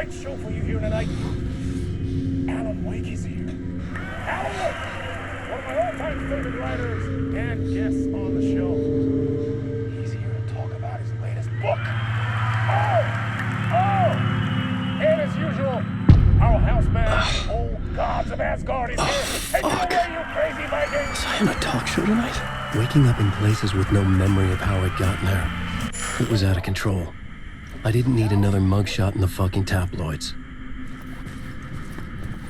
great show for you here tonight. Alan Wake is here. Alan Wake, one of my all-time favorite writers and guests on the show. He's here to talk about his latest book. And as usual, our houseman, old gods of Asgard, is here. Take it away, you crazy Viking! Was I on a talk show tonight? Waking up in places with no memory of how I'd gotten there. It was out of control. I didn't need another mugshot in the fucking tabloids.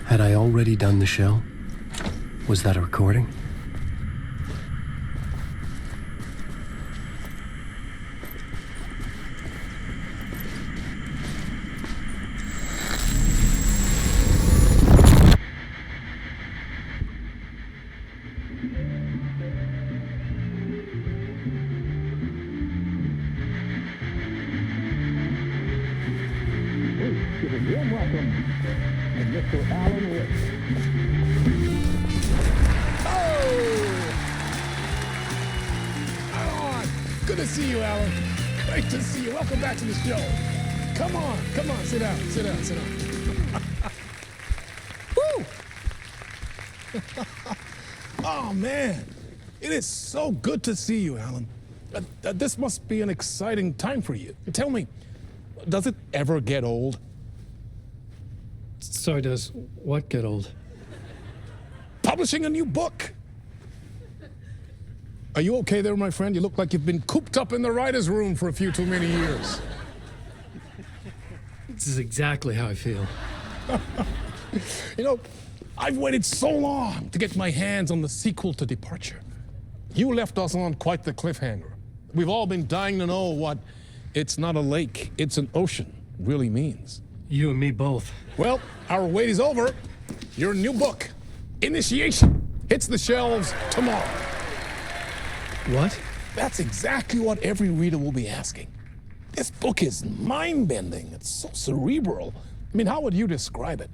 Had I already done the show? Was that a recording? Warm welcome to Mr. Alan Wake. Good to see you, Alan. Great to see you. Welcome back to the show. Come on, sit down. Woo! Oh, man. It is so good to see you, Alan. This must be an exciting time for you. Tell me, does it ever get old? So does what get old? Publishing a new book. Are you okay there, my friend? You look like you've been cooped up in the writer's room for a few too many years. This is exactly how I feel. You know, I've waited so long to get my hands on the sequel to Departure. You left us on quite the cliffhanger. We've all been dying to know what "it's not a lake, it's an ocean" really means. You and me both. Well, our wait is over. Your new book, Initiation, hits the shelves tomorrow. What? That's exactly what every reader will be asking. This book is mind-bending. It's so cerebral. I mean, how would you describe it?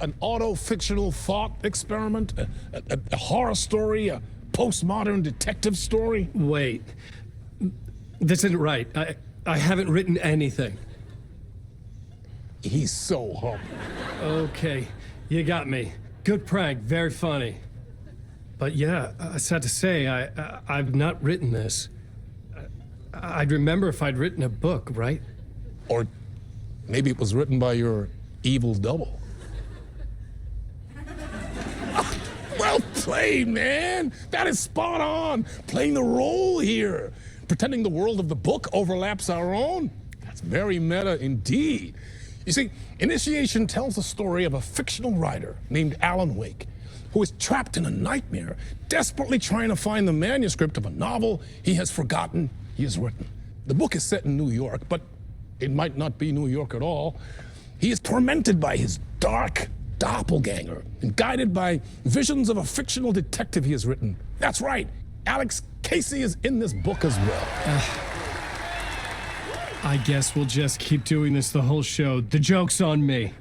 An auto-fictional thought experiment? A horror story? A postmodern detective story? Wait. This isn't right. I haven't written anything. He's so humble. Okay, you got me. Good prank, very funny. But yeah, sad to say, I've not written this. I'd remember if I'd written a book, right? Or maybe it was written by your evil double. Well played, man. That is spot on. Playing the role here. Pretending the world of the book overlaps our own. That's very meta indeed. You see, Initiation tells the story of a fictional writer named Alan Wake, who is trapped in a nightmare, desperately trying to find the manuscript of a novel he has forgotten he has written. The book is set in New York, but it might not be New York at all. He is tormented by his dark doppelganger and guided by visions of a fictional detective he has written. That's right, Alex Casey is in this book as well. I guess we'll just keep doing this the whole show. The joke's on me.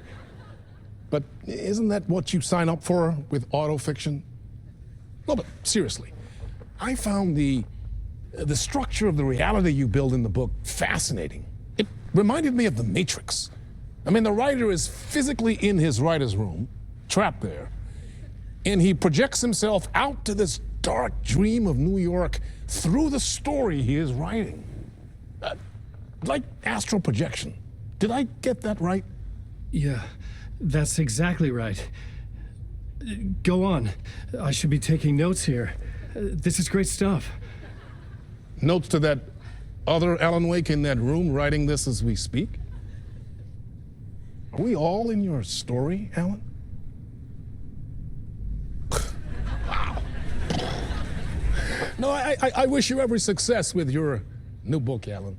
But isn't that what you sign up for with autofiction? No, but seriously, I found the structure of the reality you build in the book fascinating. It reminded me of The Matrix. I mean, the writer is physically in his writer's room, trapped there, and he projects himself out to this dark dream of New York through the story he is writing. Like astral projection. Did I get that right? Yeah, that's exactly right. Go on. I should be taking notes here. This is great stuff. Notes to that other Alan Wake in that room writing this as we speak? Are we all in your story, Alan? Wow. No, I wish you every success with your new book, Alan.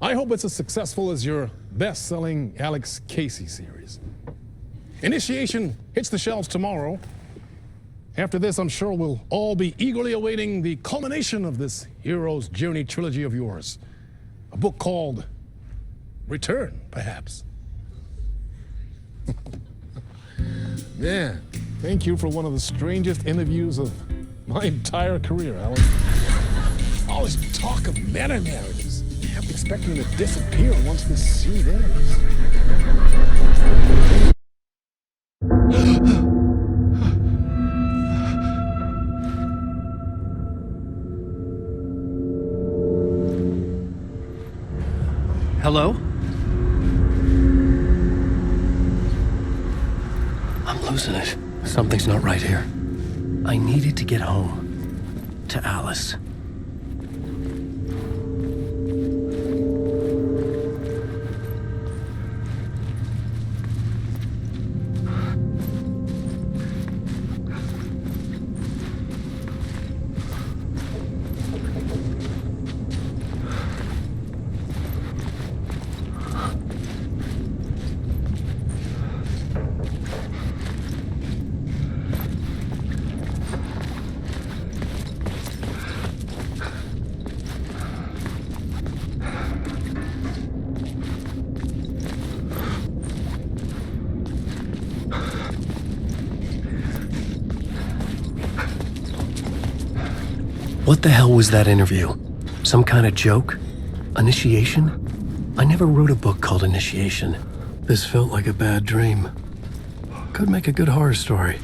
I hope it's as successful as your best-selling Alex Casey series. Initiation hits the shelves tomorrow. After this, I'm sure we'll all be eagerly awaiting the culmination of this hero's journey trilogy of yours. A book called Return, perhaps. Yeah, thank you for one of the strangest interviews of my entire career, Alan. All this talk of meta-narratives. I'm expecting to disappear once this scene ends. Hello? I'm losing it. Something's not right here. I needed to get home. To Alice. What the hell was that interview? Some kind of joke? Initiation? I never wrote a book called Initiation. This felt like a bad dream. Could make a good horror story.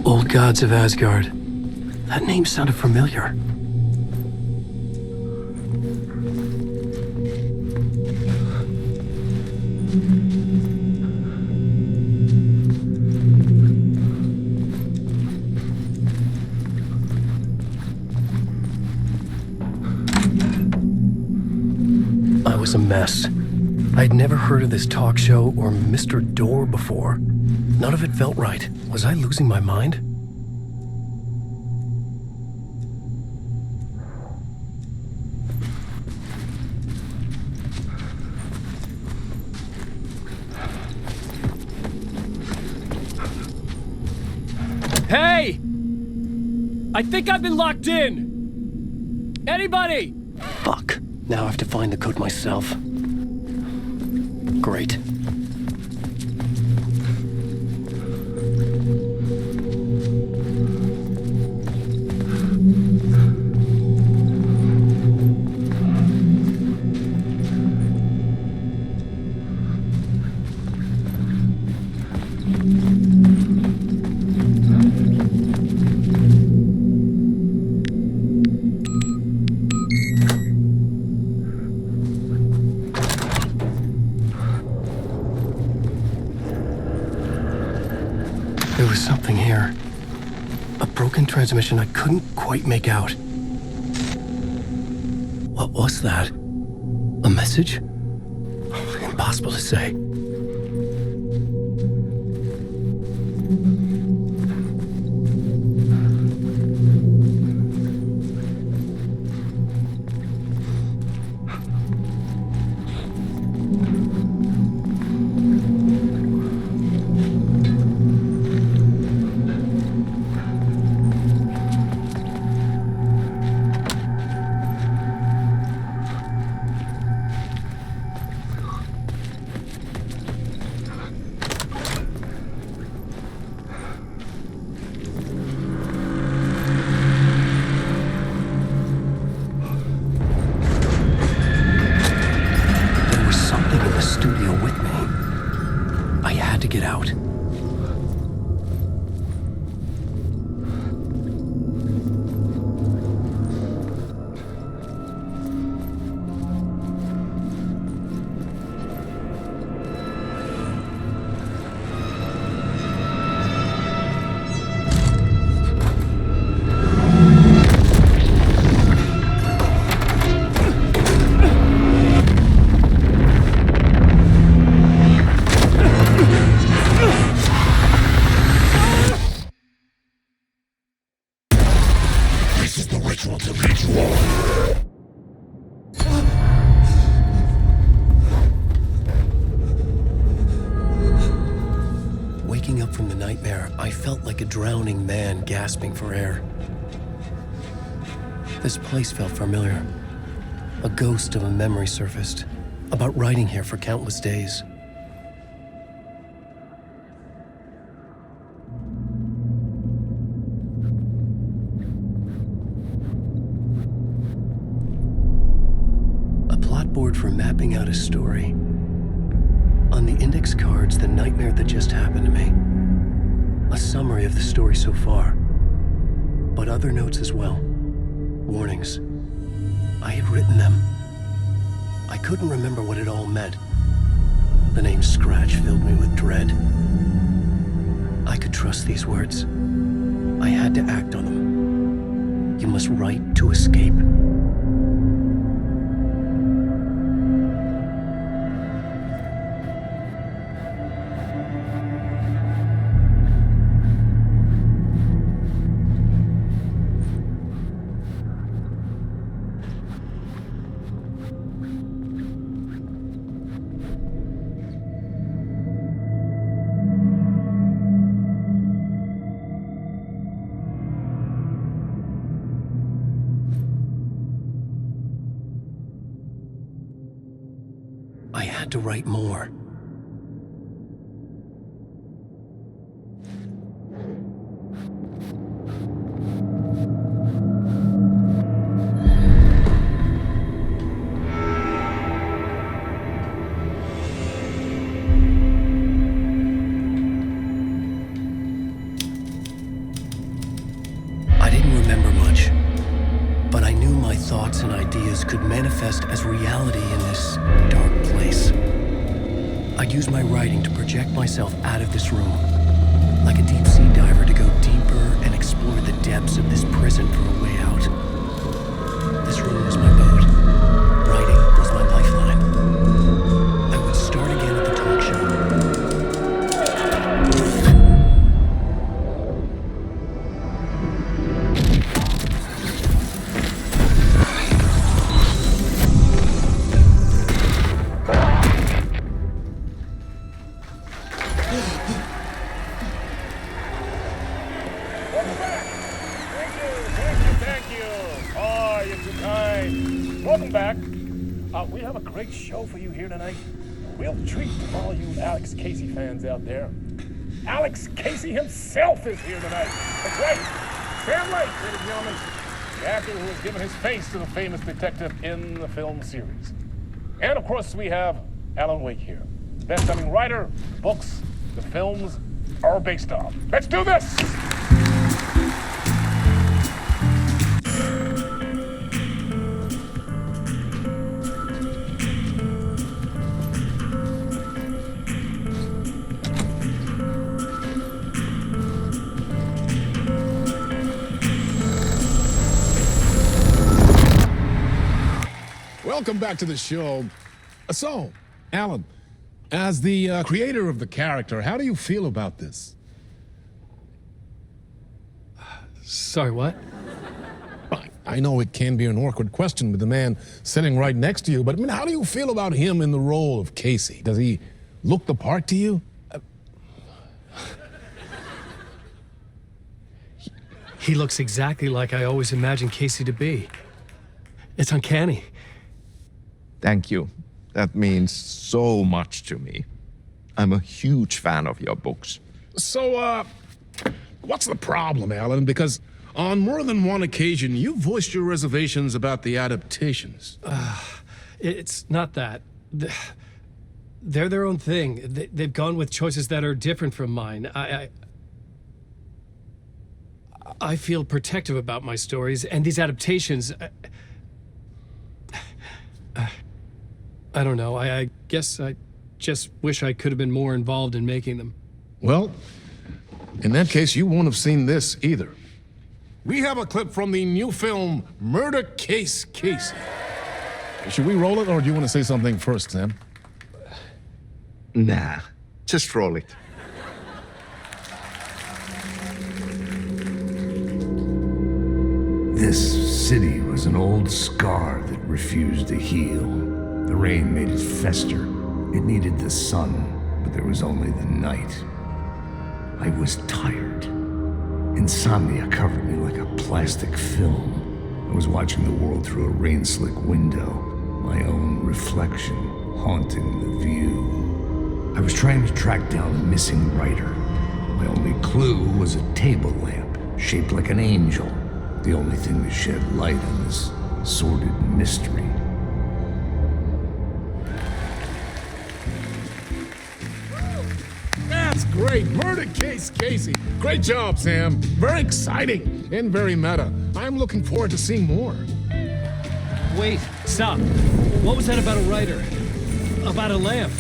Old Gods of Asgard. That name sounded familiar. I was a mess. I'd never heard of this talk show or Mr. Door before. None of it felt right. Was I losing my mind? Hey! I think I've been locked in! Anybody? Fuck. Now I have to find the code myself. Great. There was something here. A broken transmission I couldn't quite make out. What was that? A message? Impossible to say. Get out. Waking up from the nightmare, I felt like a drowning man gasping for air. This place felt familiar. A ghost of a memory surfaced, about writing here for countless days. A plot board for mapping out a story. On the index cards, the nightmare that just happened to me. A summary of the story so far, but other notes as well. Warnings. I had written them. I couldn't remember what it all meant. The name Scratch filled me with dread. I could trust these words. I had to act on them. You must write to escape. I had to write more. I didn't remember much, but I knew my thoughts and ideas could manifest as reality in this dark place. I'd use my writing to project myself out of this room, like a deep sea diver to go deeper and explore the depths of this prison for a way out. This room was my boat. Writing was my lifeline. I would start again at the talk show. Welcome back. Thank you. Oh, you're too kind. Welcome back. We have a great show for you here tonight. A real treat to all you Alex Casey fans out there. Alex Casey himself is here tonight. That's right. Sam Lake, ladies and gentlemen. The actor who has given his face to the famous detective in the film series. And of course, we have Alan Wake here. Best-selling writer, books, the films are based on. Let's do this! Welcome back to the show. So, Alan, as the creator of the character, how do you feel about this? Sorry, what? I know it can be an awkward question with the man sitting right next to you, but I mean, how do you feel about him in the role of Casey? Does he look the part to you? He looks exactly like I always imagined Casey to be. It's uncanny. Thank you. That means so much to me. I'm a huge fan of your books. So, what's the problem, Alan? Because on more than one occasion, you voiced your reservations about the adaptations. It's not that. They're their own thing. They've gone with choices that are different from mine. I feel protective about my stories, and these adaptations... I don't know. I guess I just wish I could have been more involved in making them. Well, in that case, you won't have seen this either. We have a clip from the new film, Murder Case Casey. Should we roll it, or do you want to say something first, Sam? Nah, just roll it. This city was an old scar that refused to heal. The rain made it fester. It needed the sun, but there was only the night. I was tired. Insomnia covered me like a plastic film. I was watching the world through a rain-slick window, my own reflection haunting the view. I was trying to track down a missing writer. My only clue was a table lamp, shaped like an angel, the only thing to shed light on this sordid mystery. That's great. Murder case, Casey. Great job, Sam. Very exciting and very meta. I'm looking forward to seeing more. Wait, stop. What was that about a writer? About a lamp?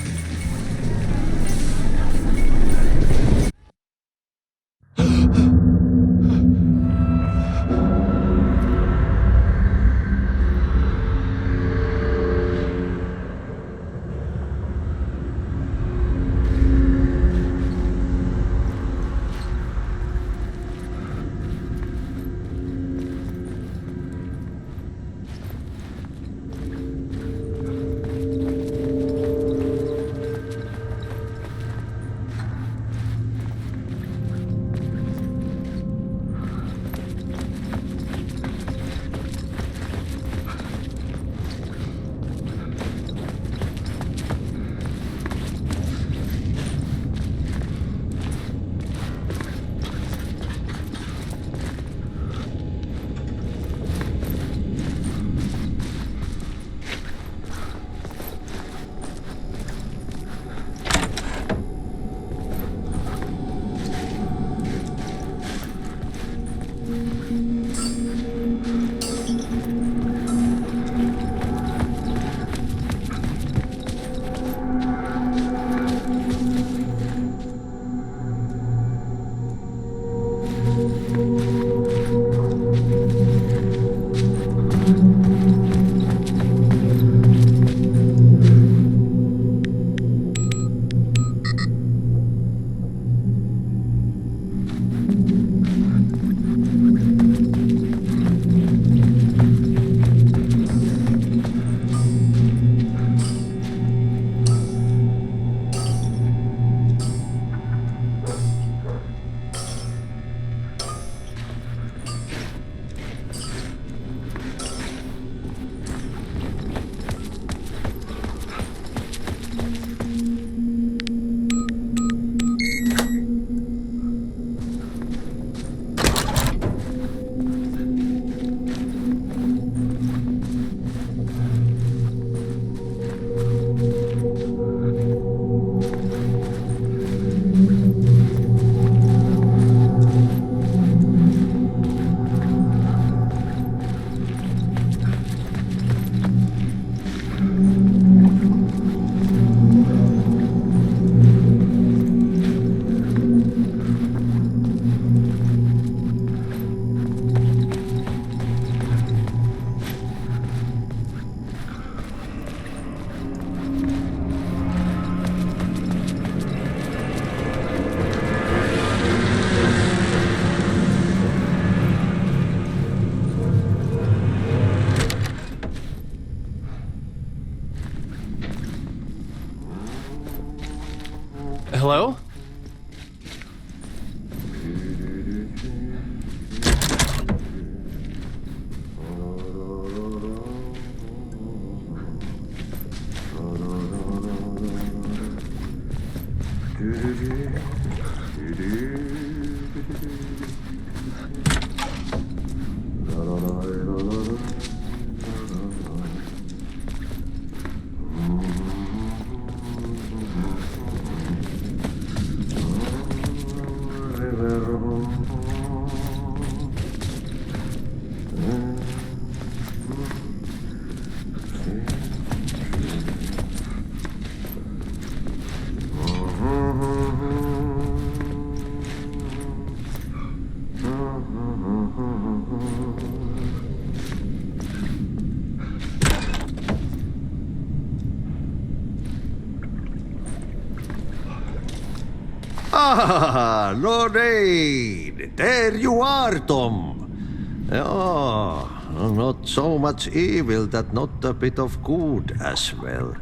Hello? Ah, Lord Aid! There you are, Tom. Oh, not so much evil that not a bit of good as well.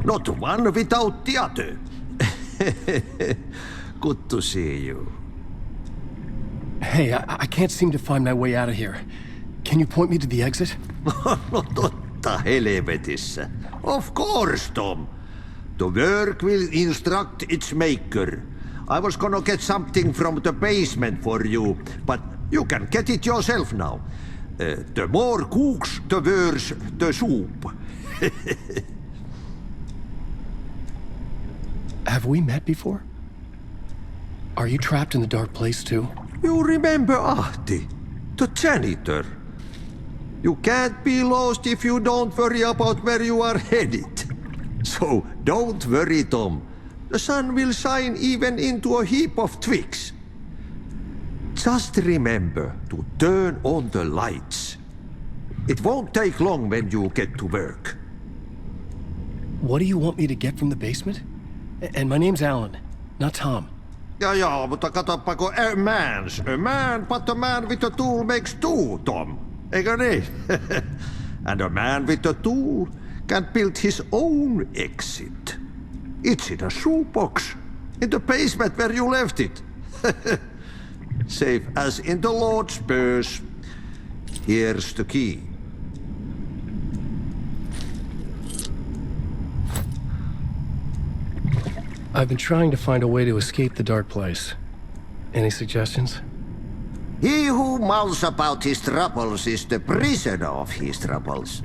Not one without the other. Good to see you. Hey, I can't seem to find my way out of here. Can you point me to the exit? No totta helvetissä. Of course, Tom. The work will instruct its maker. I was gonna get something from the basement for you, but you can get it yourself now. The more cooks, the worse the soup. Have we met before? Are you trapped in the dark place too? You remember Ahti, the janitor? You can't be lost if you don't worry about where you are headed. So don't worry, Tom. The sun will shine even into a heap of twigs. Just remember to turn on the lights. It won't take long when you get to work. What do you want me to get from the basement? And my name's Alan, not Tom. Ja, mutta katoppa kun a man, but a man with a tool makes two, Tom. Eikö niin? And a man with a tool can build his own exit. It's in a shoebox, in the basement where you left it. Safe as in the Lord's purse. Here's the key. I've been trying to find a way to escape the dark place. Any suggestions? He who mouths about his troubles is the prisoner of his troubles.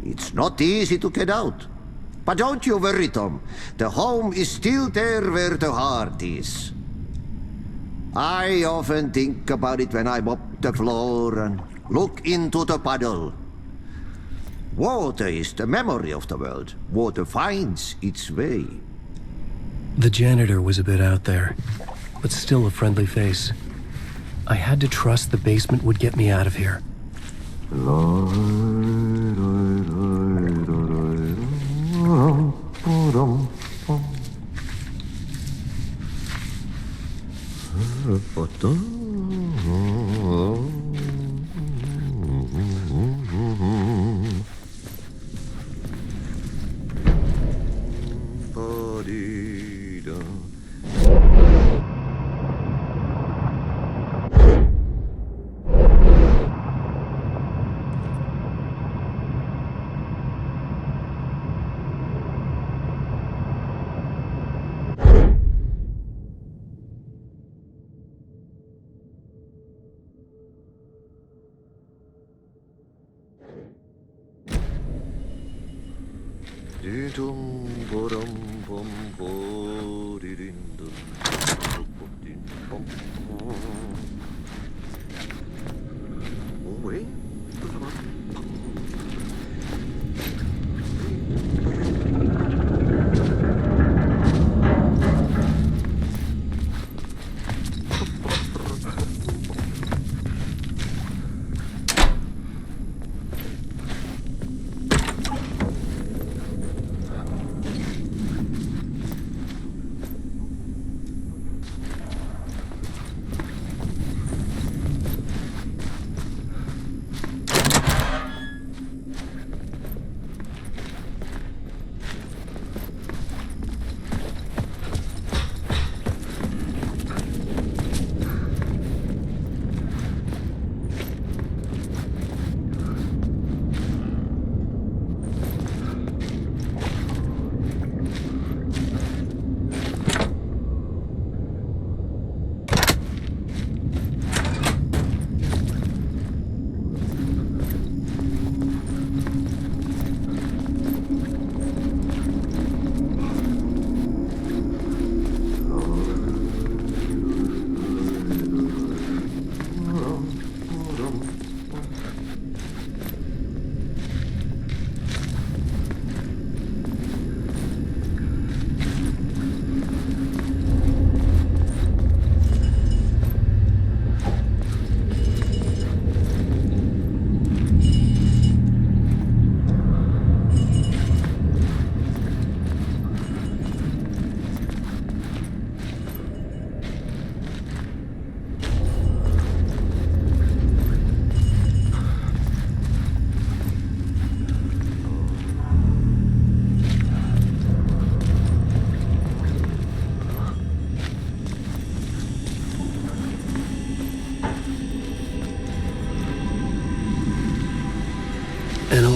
It's not easy to get out. But don't you worry, Tom. The home is still there where the heart is. I often think about it when I mop the floor and look into the puddle. Water is the memory of the world. Water finds its way. The janitor was a bit out there, but still a friendly face. I had to trust the basement would get me out of here.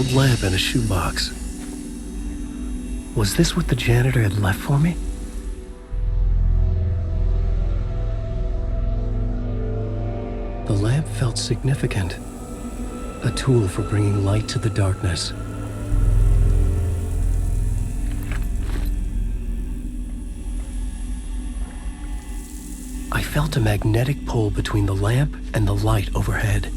old lamp in a shoebox. Was this what the janitor had left for me? The lamp felt significant. A tool for bringing light to the darkness. I felt a magnetic pull between the lamp and the light overhead.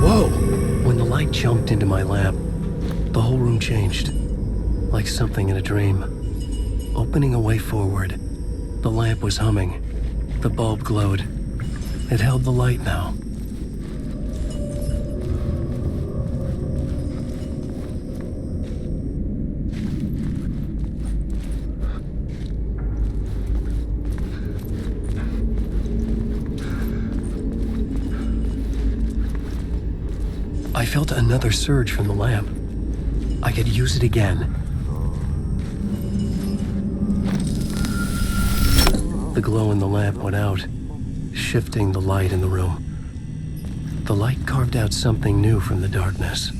Whoa! When the light jumped into my lamp, the whole room changed, like something in a dream. Opening a way forward, the lamp was humming. The bulb glowed. It held the light now. I felt another surge from the lamp. I could use it again. The glow in the lamp went out, shifting the light in the room. The light carved out something new from the darkness.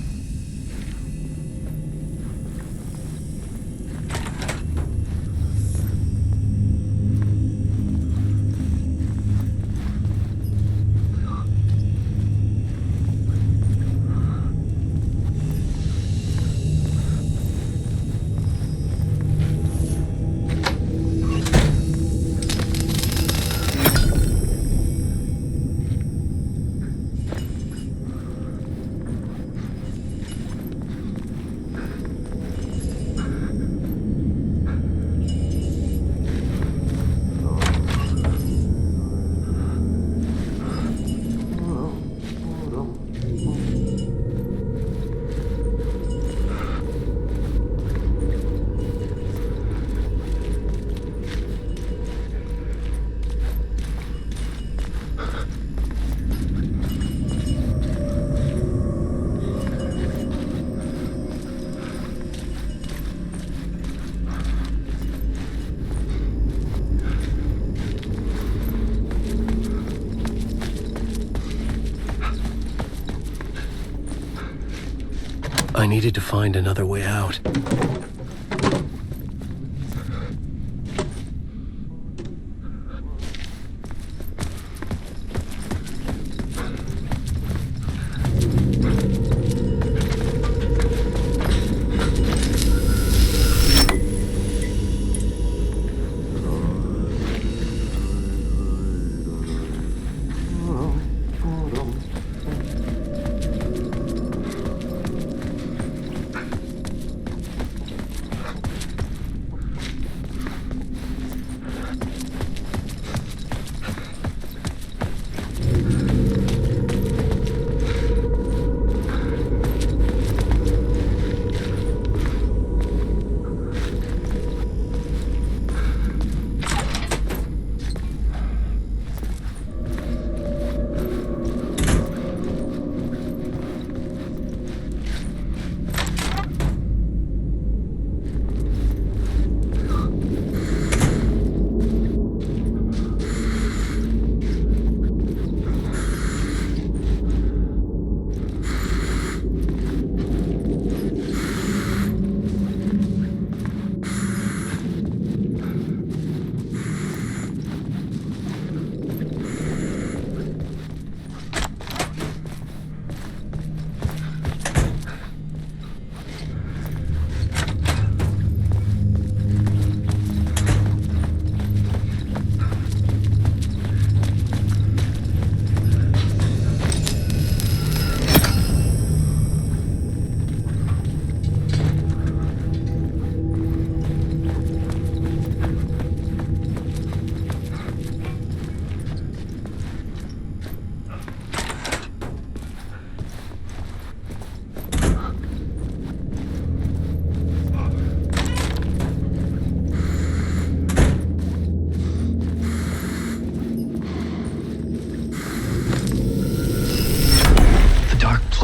I needed to find another way out.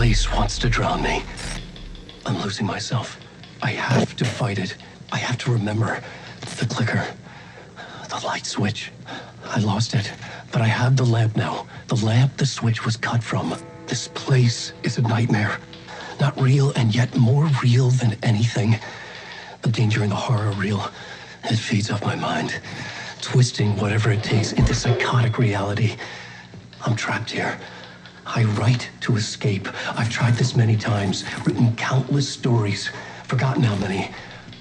place wants to drown me. I'm losing myself. I have to fight it. I have to remember. The clicker. The light switch. I lost it. But I have the lamp now. The lamp the switch was cut from. This place is a nightmare. Not real, and yet more real than anything. The danger in the horror reel. It feeds off my mind. Twisting whatever it takes into psychotic reality. I'm trapped here. I write to escape. I've tried this many times. Written countless stories. Forgotten how many.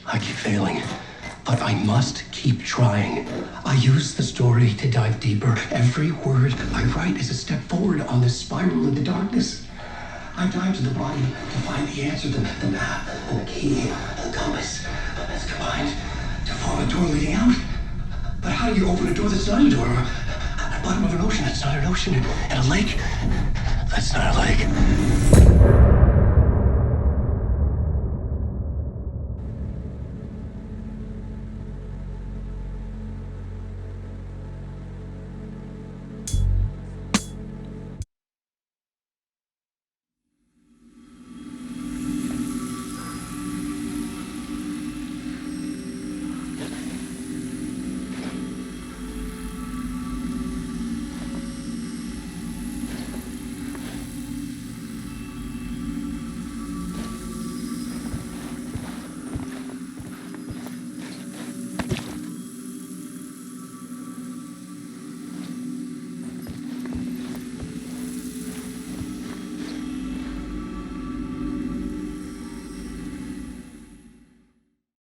I keep failing. But I must keep trying. I use the story to dive deeper. Every word I write is a step forward on this spiral into darkness. I dive to the body to find the answer, the map, and the key, and the compass. It's combined to form a door leading out. But how do you open a door that's not a door? At the bottom of an ocean that's not an ocean. And a lake that's not a lake.